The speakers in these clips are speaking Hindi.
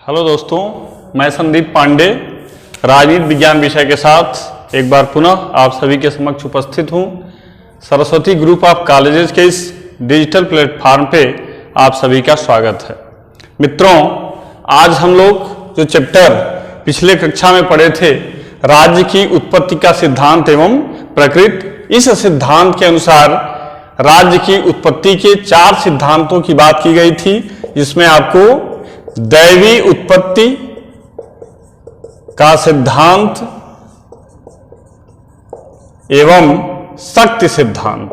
हेलो दोस्तों, मैं संदीप पांडे राजनीति विज्ञान विषय के साथ एक बार पुनः आप सभी के समक्ष उपस्थित हूं। सरस्वती ग्रुप ऑफ कॉलेजेस के इस डिजिटल प्लेटफॉर्म पे आप सभी का स्वागत है। मित्रों, आज हम लोग जो चैप्टर पिछले कक्षा में पढ़े थे, राज्य की उत्पत्ति का सिद्धांत एवं प्रकृति, इस सिद्धांत के अनुसार राज्य की उत्पत्ति के 4 सिद्धांतों की बात की गई थी, जिसमें आपको दैवी उत्पत्ति का सिद्धांत एवं शक्ति सिद्धांत,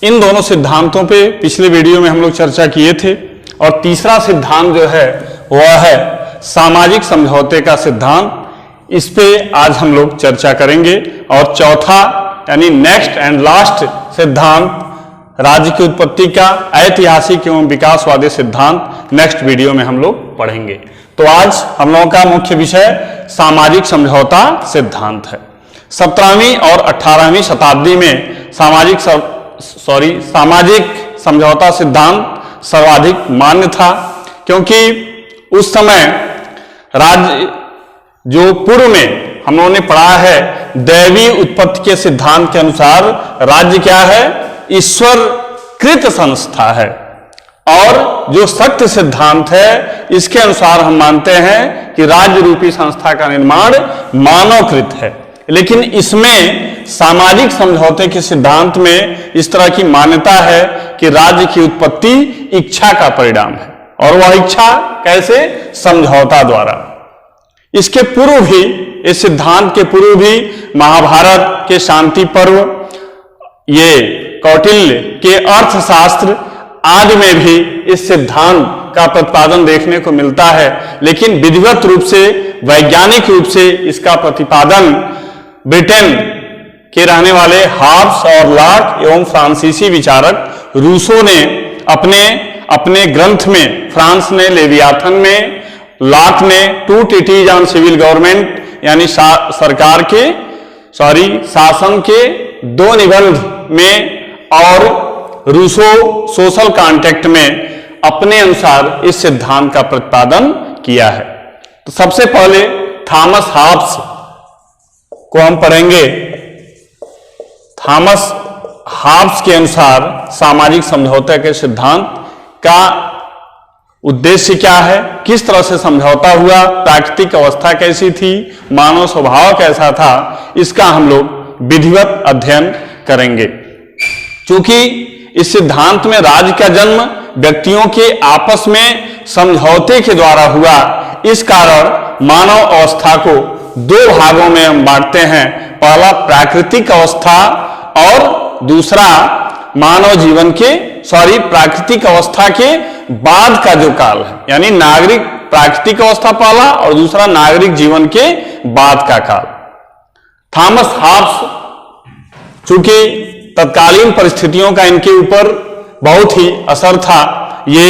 इन दोनों सिद्धांतों पे पिछले वीडियो में हम लोग चर्चा किए थे। और तीसरा सिद्धांत जो है वह है सामाजिक समझौते का सिद्धांत। इस पे आज हम लोग चर्चा करेंगे। और चौथा यानी नेक्स्ट एंड लास्ट सिद्धांत, राज्य की उत्पत्ति का ऐतिहासिक एवं विकासवादी सिद्धांत, नेक्स्ट वीडियो में हम लोग पढ़ेंगे। तो आज हम लोगों का मुख्य विषय सामाजिक समझौता सिद्धांत है। 17वीं और 18वीं शताब्दी में सामाजिक समझौता सिद्धांत सर्वाधिक मान्य था, क्योंकि उस समय राज्य जो पूर्व में हम लोगों ने पढ़ा है, दैवी उत्पत्ति के सिद्धांत के अनुसार राज्य क्या है? ईश्वर कृत संस्था है। और जो शक्ति सिद्धांत है, इसके अनुसार हम मानते हैं कि राज्य रूपी संस्था का निर्माण मानवकृत है। लेकिन इसमें सामाजिक समझौते के सिद्धांत में इस तरह की मान्यता है कि राज्य की उत्पत्ति इच्छा का परिणाम है। और वह इच्छा कैसे? समझौता द्वारा। इसके पूर्व भी, इस सिद्धांत के पूर्व भी महाभारत के शांति पर्व, ये कौटिल्य के अर्थशास्त्र आदि में भी इस सिद्धांत का प्रतिपादन देखने को मिलता है। लेकिन विधिवत रूप से, वैज्ञानिक रूप से इसका प्रतिपादन ब्रिटेन के रहने वाले हाब्स और लॉक एवं फ्रांसीसी विचारक रूसो ने अपने ग्रंथ में, फ्रांस ने लेवियाथन में, लॉक ने two treatises on civil government यानी शासन के 2 निबंध में, और रूसो सोशल कॉन्टेक्ट में अपने अनुसार इस सिद्धांत का प्रतिपादन किया है। तो सबसे पहले थॉमस हॉब्स को हम पढ़ेंगे। थॉमस हॉब्स के अनुसार सामाजिक समझौते के सिद्धांत का उद्देश्य क्या है, किस तरह से समझौता हुआ, प्राकृतिक अवस्था कैसी थी, मानव स्वभाव कैसा था, इसका हम लोग विधिवत अध्ययन करेंगे। क्योंकि इस सिद्धांत में राज्य का जन्म व्यक्तियों के आपस में समझौते के द्वारा हुआ। इस कारण मानव अवस्था को 2 भागों में हम बांटते हैं। पहला प्राकृतिक अवस्था और दूसरा मानव जीवन के प्राकृतिक अवस्था के बाद का जो काल है, यानी नागरिक प्राकृतिक अवस्था पहला और दूसरा नागरिक जीवन के बाद का काल। थॉमस हॉब्स चूंकि तत्कालीन परिस्थितियों का इनके ऊपर बहुत ही असर था, ये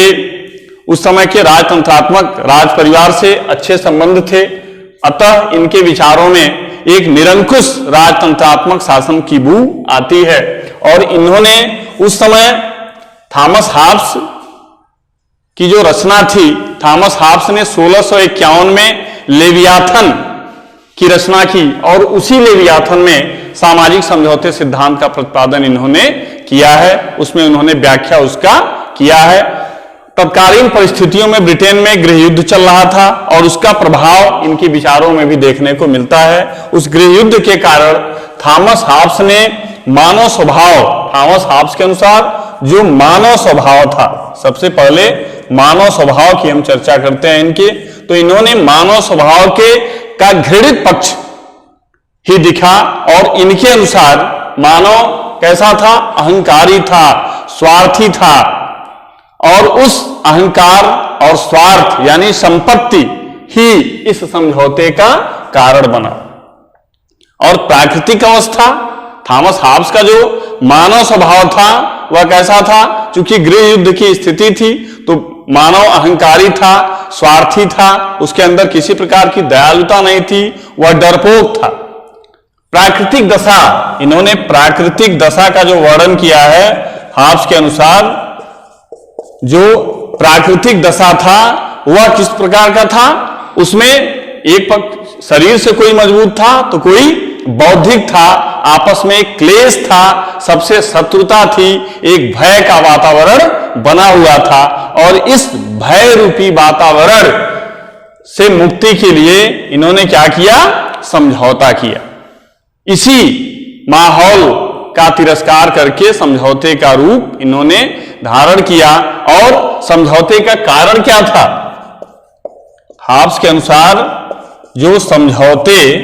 उस समय के राजतंत्रात्मक राज परिवार से अच्छे संबंध थे, अतः इनके विचारों में एक निरंकुश राजतंत्रात्मक शासन की बू आती है। और इन्होंने उस समय थॉमस हॉब्स की जो रचना थी, थॉमस हॉब्स ने 1651 में लेवियाथन की रचना की, और उसी लेवियाथन में सामाजिक समझौते सिद्धांत का प्रतिपादन इन्होंने किया है। उसमें उन्होंने व्याख्या उसका किया है। तत्कालीन परिस्थितियों में ब्रिटेन में गृह युद्ध चल रहा था, और उसका प्रभाव इनके विचारों में भी देखने को मिलता है। उस गृह युद्ध के कारण थॉमस हॉब्स ने मानव स्वभाव, थॉमस हॉब्स के अनुसार जो मानव स्वभाव था, सबसे पहले मानव स्वभाव की हम चर्चा करते हैं इनके, तो इन्होंने मानव स्वभाव का घृणित पक्ष ही दिखा। और इनके अनुसार मानव कैसा था? अहंकारी था, स्वार्थी था, और उस अहंकार और स्वार्थ यानी संपत्ति ही इस समझौते का कारण बना। और प्राकृतिक अवस्था, थॉमस हॉब्स का जो मानव स्वभाव था वह कैसा था? चूंकि गृह युद्ध की स्थिति थी, तो मानव अहंकारी था, स्वार्थी था, उसके अंदर किसी प्रकार की दयालुता नहीं थी, वह डरपोक था। प्राकृतिक दशा, इन्होंने प्राकृतिक दशा का जो वर्णन किया है हॉब्स के अनुसार, जो प्राकृतिक दशा था वह किस प्रकार का था, उसमें एक पक्ष शरीर से कोई मजबूत था तो कोई बौद्धिक था, आपस में एक क्लेश था, सबसे शत्रुता थी, एक भय का वातावरण बना हुआ था। और इस भय रूपी वातावरण से मुक्ति के लिए इन्होंने क्या किया, समझौता किया। इसी माहौल का तिरस्कार करके समझौते का रूप इन्होंने धारण किया। और समझौते का कारण क्या था, हाब्स के अनुसार जो समझौते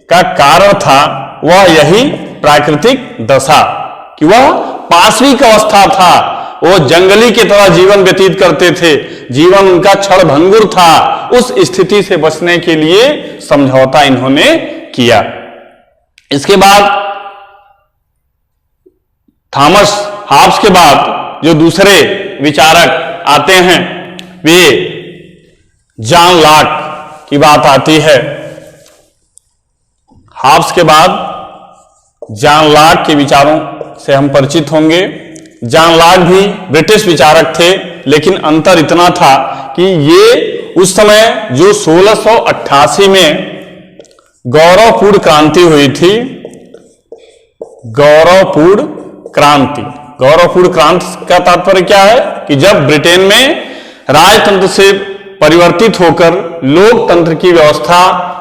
का कारण था वह यही प्राकृतिक दशा, कि वह पाशविक अवस्था था, वो जंगली की तरह जीवन व्यतीत करते थे, जीवन उनका क्षणभंगुर था। उस स्थिति से बचने के लिए समझौता इन्होंने किया। इसके बाद थॉमस हाब्स के बाद जो दूसरे विचारक आते हैं वे जॉन लॉक की बात आती है। हाब्स के बाद जॉन लॉक के विचारों से हम परिचित होंगे। जॉन लॉक भी ब्रिटिश विचारक थे, लेकिन अंतर इतना था कि ये उस समय जो 1688 में गौरवपूर्ण क्रांति हुई थी, गौरवपूर्ण क्रांति का तात्पर्य क्या है कि जब ब्रिटेन में राजतंत्र से परिवर्तित होकर लोकतंत्र की व्यवस्था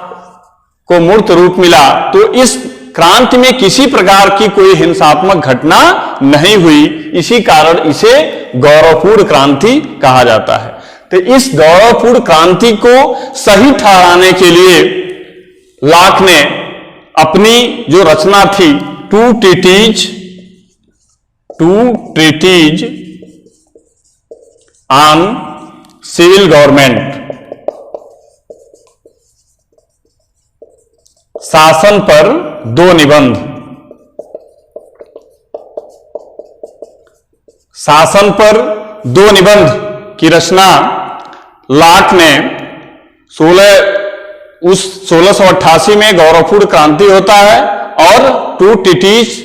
को मूर्त रूप मिला, तो इस क्रांति में किसी प्रकार की कोई हिंसात्मक घटना नहीं हुई, इसी कारण इसे गौरवपूर्ण क्रांति कहा जाता है। तो इस गौरवपूर्ण क्रांति को सही ठहराने के लिए लॉक ने अपनी जो रचना थी two treatises on civil government, शासन पर दो निबंध, शासन पर दो निबंध की रचना लॉक ने 1688 में गौरवपूर्ण क्रांति होता है, और टू ट्रीटीज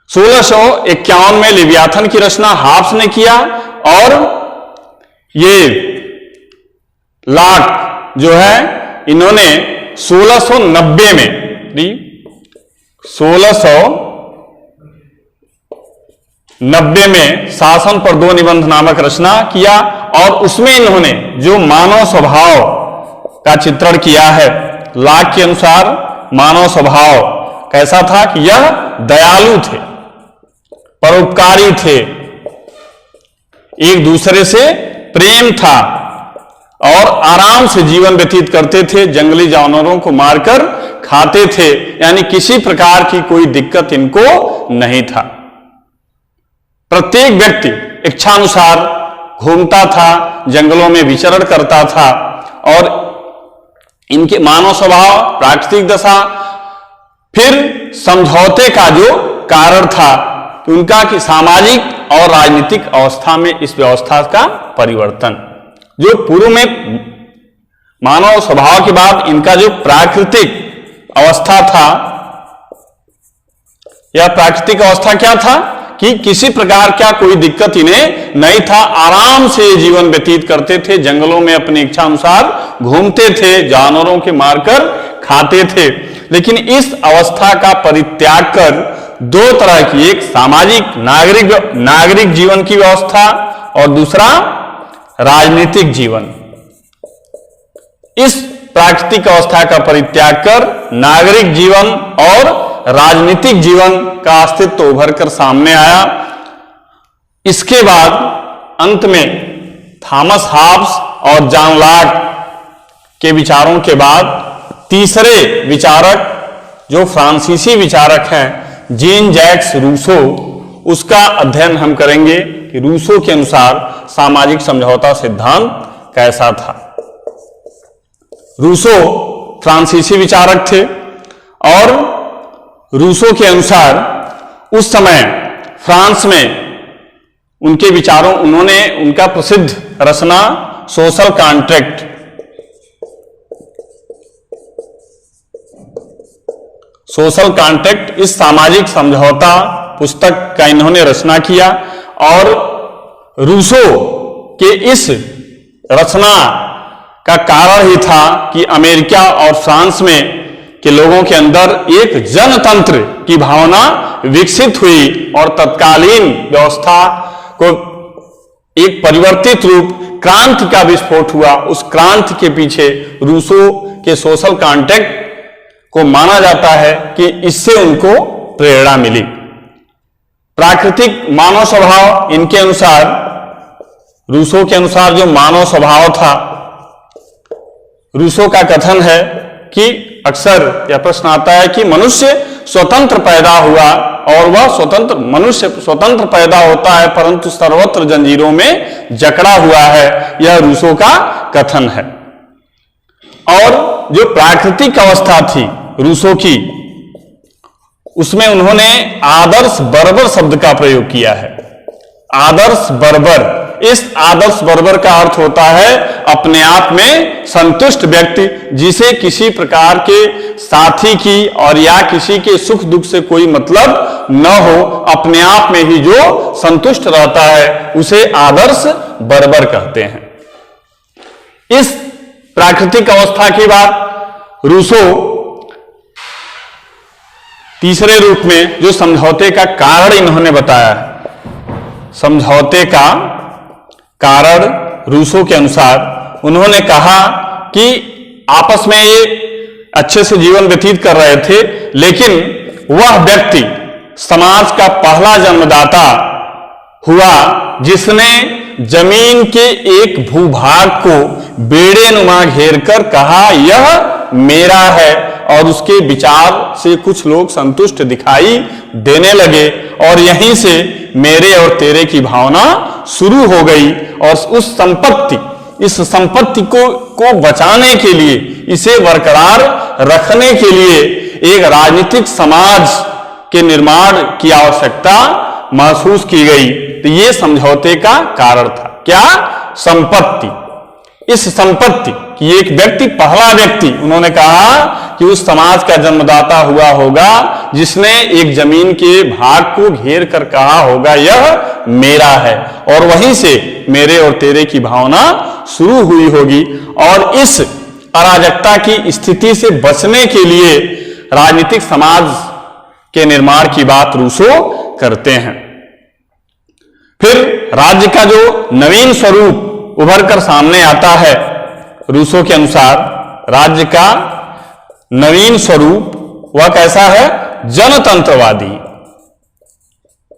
1651 में लिव्याथन की रचना हाब्स ने किया। और ये लॉक जो है इन्होंने 1690 में 1690 में शासन पर दो निबंध नामक रचना किया, और उसमें इन्होंने जो मानव स्वभाव का चित्रण किया है, लॉक के अनुसार मानव स्वभाव कैसा था कि यह दयालु थे, परोपकारी थे, एक दूसरे से प्रेम था और आराम से जीवन व्यतीत करते थे, जंगली जानवरों को मारकर खाते थे, यानी किसी प्रकार की कोई दिक्कत इनको नहीं था। प्रत्येक व्यक्ति इच्छानुसार घूमता था, जंगलों में विचरण करता था, और इनके मानव स्वभाव, प्राकृतिक दशा, फिर समझौते का जो कारण था कि उनका कि सामाजिक और राजनीतिक अवस्था में इस व्यवस्था का परिवर्तन, जो पूर्व में मानव स्वभाव के बाद इनका जो प्राकृतिक अवस्था था, यह प्राकृतिक अवस्था क्या था कि किसी प्रकार का कोई दिक्कत इन्हें नहीं था, आराम से जीवन व्यतीत करते थे, जंगलों में अपनी इच्छा अनुसार घूमते थे, जानवरों के मारकर खाते थे। लेकिन इस अवस्था का परित्याग कर दो तरह की, एक सामाजिक नागरिक जीवन की व्यवस्था और दूसरा राजनीतिक जीवन, इस प्राकृतिक अवस्था का परित्याग कर नागरिक जीवन और राजनीतिक जीवन का अस्तित्व उभर कर सामने आया। इसके बाद अंत में थॉमस हाब्स और जॉन लॉक के विचारों के बाद तीसरे विचारक जो फ्रांसीसी विचारक हैं जीन जैक्स रूसो, उसका अध्ययन हम करेंगे कि रूसो के अनुसार सामाजिक समझौता सिद्धांत कैसा था। रूसो फ्रांसीसी विचारक थे और रूसो के अनुसार उस समय फ्रांस में उनके विचारों, उन्होंने उनका प्रसिद्ध रचना सोशल कॉन्ट्रैक्ट, सोशल कॉन्ट्रैक्ट, इस सामाजिक समझौता पुस्तक का इन्होंने रचना किया। और रूसो के इस रचना का कारण ही था कि अमेरिका और फ्रांस में के लोगों के अंदर एक जनतंत्र की भावना विकसित हुई और तत्कालीन व्यवस्था को एक परिवर्तित रूप क्रांति का विस्फोट हुआ। उस क्रांति के पीछे रूसो के सोशल कॉन्ट्रैक्ट को माना जाता है कि इससे उनको प्रेरणा मिली। प्राकृतिक मानव स्वभाव, इनके अनुसार, रूसो के अनुसार जो मानव स्वभाव था, रूसो का कथन है कि अक्सर यह प्रश्न आता है कि मनुष्य स्वतंत्र पैदा हुआ और वह मनुष्य स्वतंत्र पैदा होता है परंतु सर्वत्र जंजीरों में जकड़ा हुआ है, यह रूसो का कथन है। और जो प्राकृतिक अवस्था थी रूसो की, उसमें उन्होंने आदर्श बर्बर शब्द का प्रयोग किया है। आदर्श बर्बर, इस आदर्श बर्बर का अर्थ होता है अपने आप में संतुष्ट व्यक्ति, जिसे किसी प्रकार के साथी की और या किसी के सुख दुख से कोई मतलब न हो, अपने आप में ही जो संतुष्ट रहता है उसे आदर्श बर्बर कहते हैं। इस प्राकृतिक अवस्था की बात रूसो तीसरे रूप में जो समझौते का कारण इन्होंने बताया है, समझौते का कारण रूसो के अनुसार उन्होंने कहा कि आपस में ये अच्छे से जीवन व्यतीत कर रहे थे, लेकिन वह व्यक्ति समाज का पहला जन्मदाता हुआ जिसने जमीन के एक भूभाग को बेड़ेनुमा घेरकर कहा यह मेरा है, और उसके विचार से कुछ लोग संतुष्ट दिखाई देने लगे और यहीं से मेरे और तेरे की भावना शुरू हो गई। और उस इस संपत्ति को बचाने के लिए, इसे बरकरार रखने के लिए एक राजनीतिक समाज के निर्माण की आवश्यकता महसूस की गई। तो ये समझौते का कारण था। क्या? संपत्ति। इस संपत्ति कि एक व्यक्ति, पहला व्यक्ति उन्होंने कहा कि उस समाज का जन्मदाता हुआ होगा जिसने एक जमीन के भाग को घेर कर कहा होगा यह मेरा है, और वहीं से मेरे और तेरे की भावना शुरू हुई होगी। और इस अराजकता की स्थिति से बचने के लिए राजनीतिक समाज के निर्माण की बात रूसो करते हैं। फिर राज्य का जो नवीन स्वरूप उभर कर सामने आता है, रूसो के अनुसार राज्य का नवीन स्वरूप वह कैसा है? जनतंत्रवादी।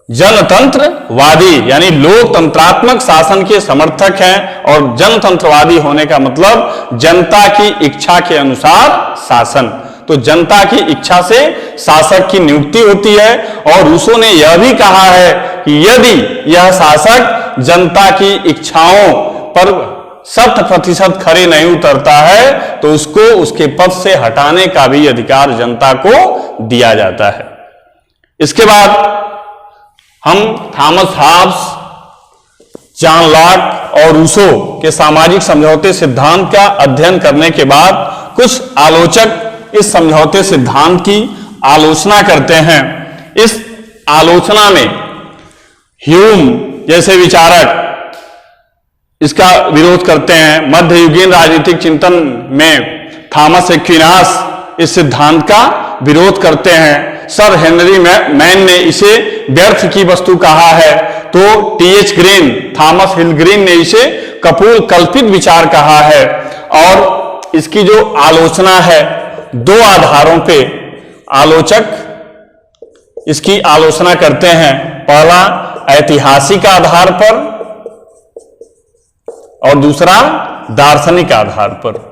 जनतंत्रवादी यानी लोकतंत्रात्मक शासन के समर्थक हैं, और जनतंत्रवादी होने का मतलब जनता की इच्छा के अनुसार शासन। तो जनता की इच्छा से शासक की नियुक्ति होती है, और रूसो ने यह भी कहा है कि यदि यह शासक जनता की इच्छाओं पर 100% खरे नहीं उतरता है तो उसको उसके पद से हटाने का भी अधिकार जनता को दिया जाता है। इसके बाद हम थॉमस हॉब्स, जॉन लॉक और रूसो के सामाजिक समझौते सिद्धांत का अध्ययन करने के बाद कुछ आलोचक इस समझौते सिद्धांत की आलोचना करते हैं। इस आलोचना में ह्यूम जैसे विचारक इसका विरोध करते हैं। मध्ययुगीन राजनीतिक चिंतन में थॉमस एक्विनास इस सिद्धांत का विरोध करते हैं। सर हेनरी मैन ने इसे व्यर्थ की वस्तु कहा है, तो टी.एच. ग्रीन, थॉमस हिल ग्रीन ने इसे कपूल कल्पित विचार कहा है। और इसकी जो आलोचना है, दो आधारों पे आलोचक इसकी आलोचना करते हैं। पहला ऐतिहासिक आधार पर और दूसरा दार्शनिक आधार पर।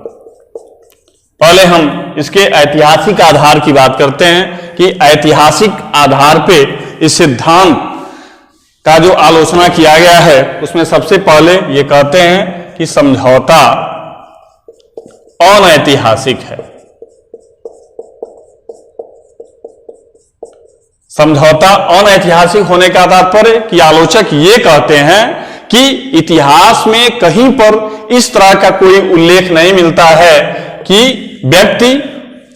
पहले हम इसके ऐतिहासिक आधार की बात करते हैं कि ऐतिहासिक आधार पे इस सिद्धांत का जो आलोचना किया गया है उसमें सबसे पहले ये कहते हैं कि समझौता अनैतिहासिक है। समझौता अनैतिहासिक होने का तात्पर्य कि आलोचक ये कहते हैं कि इतिहास में कहीं पर इस तरह का कोई उल्लेख नहीं मिलता है कि व्यक्ति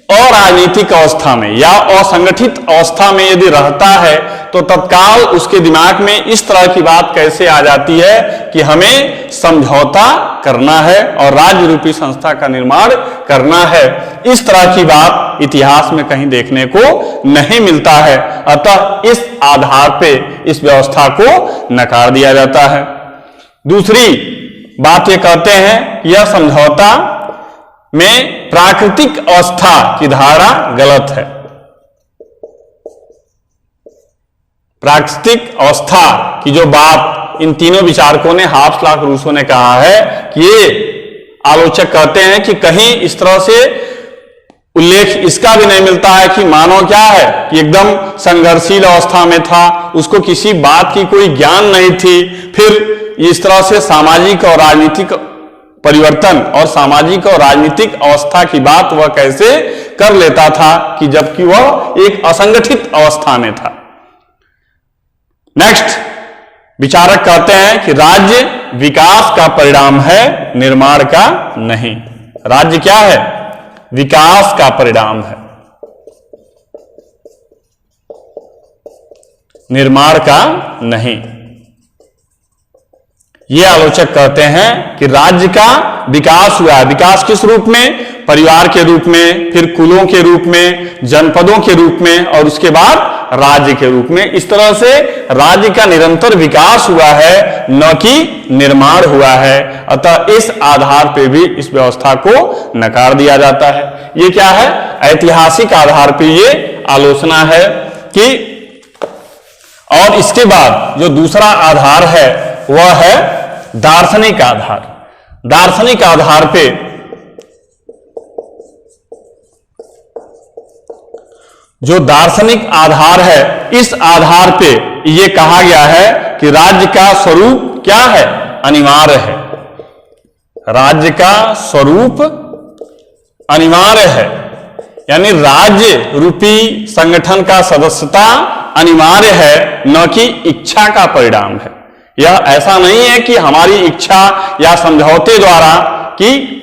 अराजनीतिक अवस्था में या असंगठित अवस्था में यदि रहता है तो तत्काल उसके दिमाग में इस तरह की बात कैसे आ जाती है कि हमें समझौता करना है और राज्य रूपी संस्था का निर्माण करना है। इस तरह की बात इतिहास में कहीं देखने को नहीं मिलता है। अतः इस आधार पे इस व्यवस्था को नकार दिया जाता है। दूसरी बात ये कहते हैं यह समझौता में प्राकृतिक अवस्था की धारणा गलत है। प्राकृतिक अवस्था की जो बात इन तीनों विचारकों ने, हाब्स, लॉक, रूसो ने कहा है कि ये आलोचक कहते हैं कि कहीं इस तरह से उल्लेख इसका भी नहीं मिलता है कि मानव क्या है कि एकदम संघर्षशील अवस्था में था, उसको किसी बात की कोई ज्ञान नहीं थी, फिर इस तरह से सामाजिक और राजनीतिक परिवर्तन और सामाजिक और राजनीतिक अवस्था की बात वह कैसे कर लेता था कि जबकि वह एक असंगठित अवस्था में था। नेक्स्ट, विचारक कहते हैं कि राज्य विकास का परिणाम है, निर्माण का नहीं। राज्य क्या है? विकास का परिणाम है, निर्माण का नहीं। ये आलोचक कहते हैं कि राज्य का विकास हुआ है। विकास किस रूप में? परिवार के रूप में, फिर कुलों के रूप में, जनपदों के रूप में और उसके बाद राज्य के रूप में। इस तरह से राज्य का निरंतर विकास हुआ है, न कि निर्माण हुआ है। अतः इस आधार पर भी इस व्यवस्था को नकार दिया जाता है। ये क्या है? ऐतिहासिक आधार पर ये आलोचना है कि, और इसके बाद जो दूसरा आधार है वह है दार्शनिक आधार। दार्शनिक आधार पे जो दार्शनिक आधार है, इस आधार पे ये कहा गया है कि राज्य का स्वरूप क्या है? अनिवार्य है। राज्य का स्वरूप अनिवार्य है, यानी राज्य रूपी संगठन का सदस्यता अनिवार्य है, न कि इच्छा का परिणाम है। यह ऐसा नहीं है कि हमारी इच्छा या समझौते द्वारा कि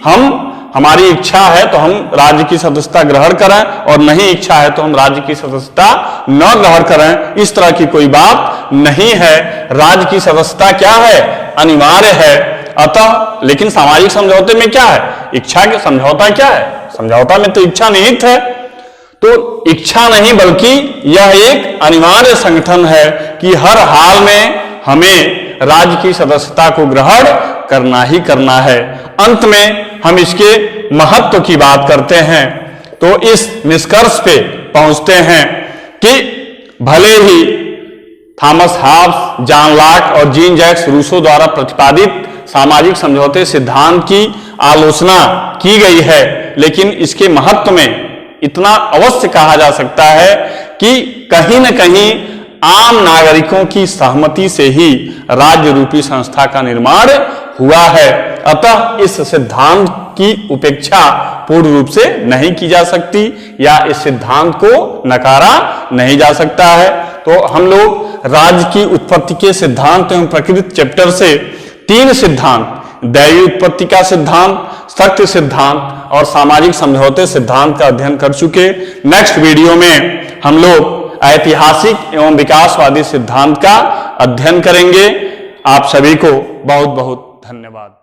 हमारी इच्छा है तो हम राज्य की सदस्यता ग्रहण करें और नहीं इच्छा है तो हम राज्य की सदस्यता न ग्रहण करें, इस तरह की कोई बात नहीं है। राज्य की सदस्यता क्या है? अनिवार्य है। अतः लेकिन सामाजिक समझौते में क्या है? इच्छा के समझौता क्या है? समझौता में तो इच्छा निहित है। तो इच्छा नहीं बल्कि यह एक अनिवार्य संगठन है कि हर हाल में हमें राज्य की सदस्यता को ग्रहण करना ही करना है। अंत में हम इसके महत्व की बात करते हैं तो इस निष्कर्ष पे पहुंचते हैं कि भले ही थॉमस हॉब्स, जॉन लॉक और जीन जैक्स रूसो द्वारा प्रतिपादित सामाजिक समझौते सिद्धांत की आलोचना की गई है, लेकिन इसके महत्व में इतना अवश्य कहा जा सकता है कि कहीं न कहीं आम नागरिकों की सहमति से ही राज्य रूपी संस्था का निर्माण हुआ है। अतः इस सिद्धांत की उपेक्षा पूर्ण रूप से नहीं की जा सकती या इस सिद्धांत को नकारा नहीं जा सकता है। तो हम लोग राज्य की उत्पत्ति के सिद्धांत एवं प्रकृति चैप्टर से 3 सिद्धांत, दैवीय उत्पत्ति का सिद्धांत, सत्य सिद्धांत और सामाजिक समझौते सिद्धांत का अध्ययन कर चुके। नेक्स्ट वीडियो में हम लोग ऐतिहासिक एवं विकासवादी सिद्धांत का अध्ययन करेंगे। आप सभी को बहुत बहुत धन्यवाद।